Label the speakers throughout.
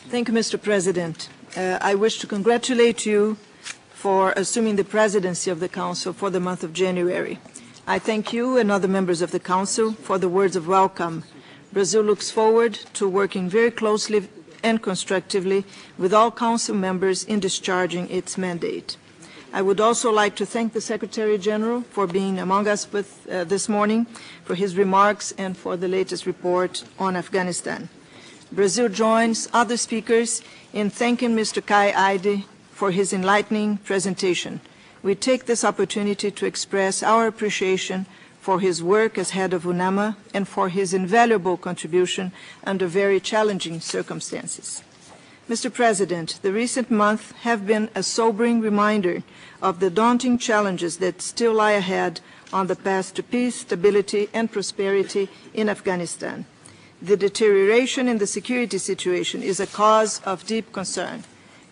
Speaker 1: Thank you, Mr. President. I wish to congratulate you for assuming the presidency of the Council for the month of January. I thank you and other members of the Council for the words of welcome. Brazil looks forward to working very closely and constructively with all Council members in discharging its mandate. I would also like to thank the Secretary General for being among us this morning, for his remarks, and for the latest report on Afghanistan. Brazil joins other speakers in thanking Mr. Kai Eide for his enlightening presentation. We take this opportunity to express our appreciation for his work as head of UNAMA and for his invaluable contribution under very challenging circumstances. Mr. President, the recent months have been a sobering reminder of the daunting challenges that still lie ahead on the path to peace, stability, and prosperity in Afghanistan. The deterioration in the security situation is a cause of deep concern.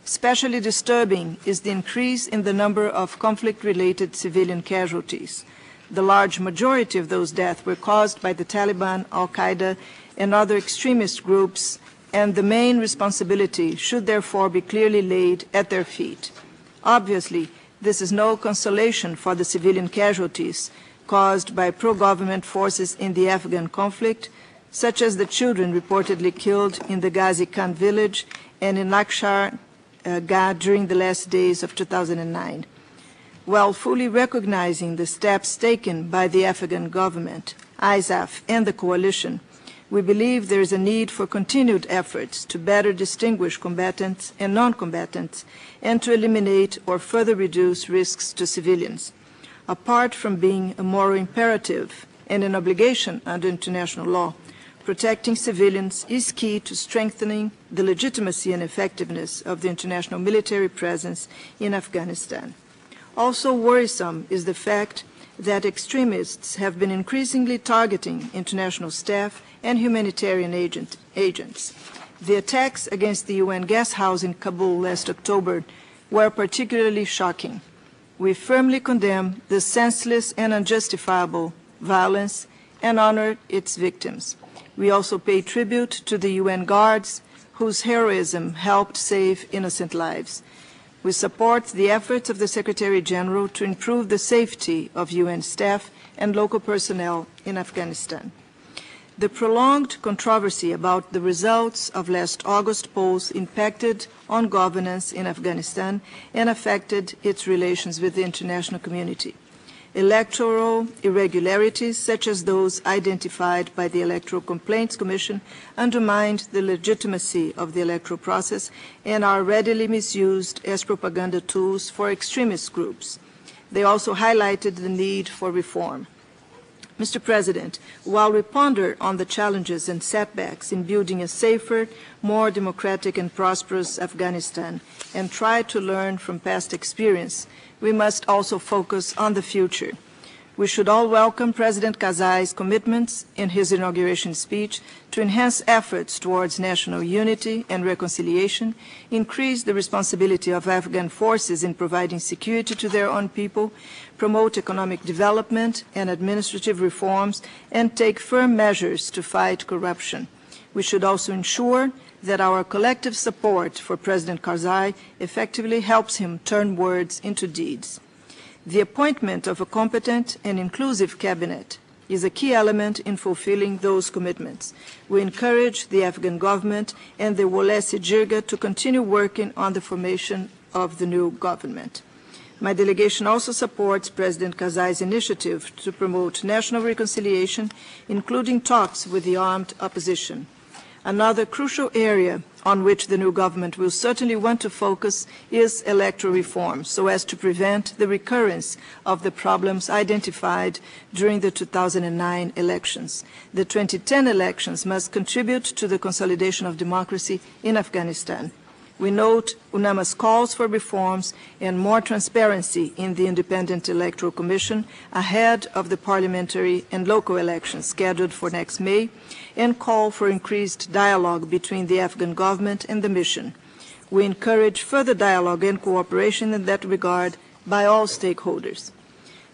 Speaker 1: Especially disturbing is the increase in the number of conflict-related civilian casualties. The large majority of those deaths were caused by the Taliban, Al-Qaeda, and other extremist groups, and the main responsibility should therefore be clearly laid at their feet. Obviously, this is no consolation for the civilian casualties caused by pro-government forces in the Afghan conflict, such as the children reportedly killed in the Ghazi Khan village and in Lakshar Gah during the last days of 2009. While fully recognizing the steps taken by the Afghan government, ISAF, and the coalition, we believe there is a need for continued efforts to better distinguish combatants and non-combatants and to eliminate or further reduce risks to civilians. Apart from being a moral imperative and an obligation under international law, protecting civilians is key to strengthening the legitimacy and effectiveness of the international military presence in Afghanistan. Also worrisome is the fact that extremists have been increasingly targeting international staff and humanitarian agents. The attacks against the UN guest house in Kabul last October were particularly shocking. We firmly condemn this senseless and unjustifiable violence and honor its victims. We also pay tribute to the UN guards whose heroism helped save innocent lives. We support the efforts of the Secretary General to improve the safety of UN staff and local personnel in Afghanistan. The prolonged controversy about the results of last August polls impacted on governance in Afghanistan and affected its relations with the international community. Electoral irregularities, such as those identified by the Electoral Complaints Commission, undermined the legitimacy of the electoral process and are readily misused as propaganda tools for extremist groups. They also highlighted the need for reform. Mr. President, while we ponder on the challenges and setbacks in building a safer, more democratic and prosperous Afghanistan and try to learn from past experience, we must also focus on the future. We should all welcome President Karzai's commitments in his inauguration speech to enhance efforts towards national unity and reconciliation, increase the responsibility of Afghan forces in providing security to their own people, promote economic development and administrative reforms, and take firm measures to fight corruption. We should also ensure that our collective support for President Karzai effectively helps him turn words into deeds. The appointment of a competent and inclusive cabinet is a key element in fulfilling those commitments. We encourage the Afghan government and the Wolesi Jirga to continue working on the formation of the new government. My delegation also supports President Karzai's initiative to promote national reconciliation, including talks with the armed opposition. Another crucial area on which the new government will certainly want to focus is electoral reform, so as to prevent the recurrence of the problems identified during the 2009 elections. The 2010 elections must contribute to the consolidation of democracy in Afghanistan. We note UNAMA's calls for reforms and more transparency in the Independent Electoral Commission ahead of the parliamentary and local elections scheduled for next May, and call for increased dialogue between the Afghan government and the mission. We encourage further dialogue and cooperation in that regard by all stakeholders.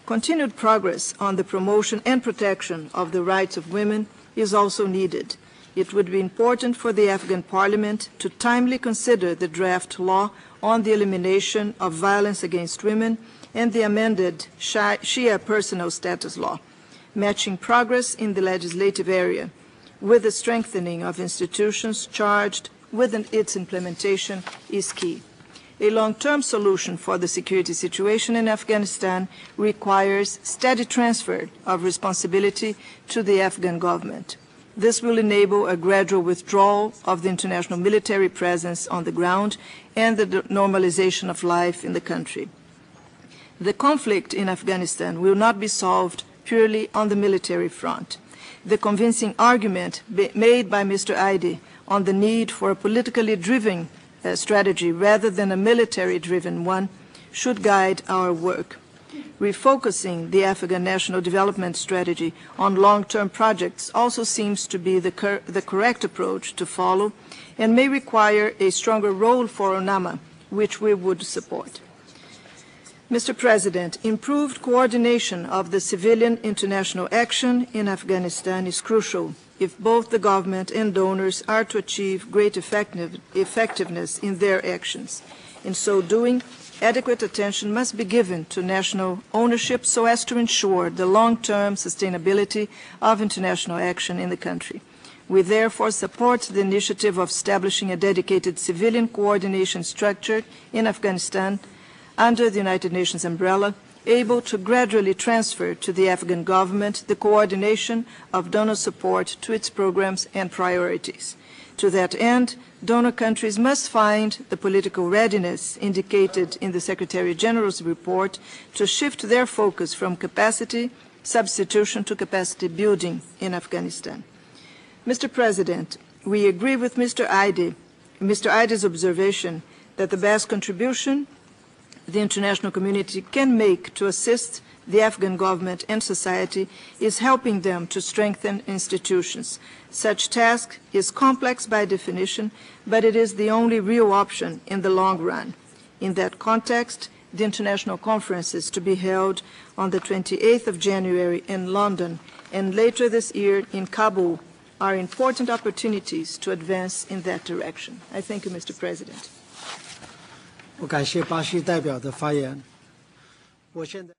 Speaker 1: Continued progress on the promotion and protection of the rights of women is also needed. it would be important for the Afghan Parliament to timely consider the draft law on the elimination of violence against women and the amended Shia personal status law. Matching progress in the legislative area with the strengthening of institutions charged with its implementation is key. A long-term solution for the security situation in Afghanistan requires steady transfer of responsibility to the Afghan government. This will enable a gradual withdrawal of the international military presence on the ground and the normalization of life in the country. The conflict in Afghanistan will not be solved purely on the military front. The convincing argument made by Mr. Aide on the need for a politically driven strategy rather than a military-driven one should guide our work. Refocusing the Afghan National Development Strategy on long-term projects also seems to be the correct approach to follow and may require a stronger role for UNAMA, which we would support. Mr. President, improved coordination of the civilian international action in Afghanistan is crucial if both the government and donors are to achieve great effectiveness in their actions. In so doing, adequate attention must be given to national ownership so as to ensure the long-term sustainability of international action in the country. We therefore support the initiative of establishing a dedicated civilian coordination structure in Afghanistan under the United Nations umbrella, able to gradually transfer to the Afghan government the coordination of donor support to its programs and priorities. To that end, donor countries must find the political readiness indicated in the Secretary General's report to shift their focus from capacity substitution to capacity building in Afghanistan. Mr. President, we agree with Mr. Aide's observation that the best contribution the international community can make to assist the Afghan government and society is helping them to strengthen institutions. Such task is complex by definition, but it is the only real option in the long run. In that context, the international conference is to be held on the 28th of January in London and later this year in Kabul are important opportunities to advance in that direction. I thank you, Mr. President.
Speaker 2: 我感谢巴西代表的发言。我现在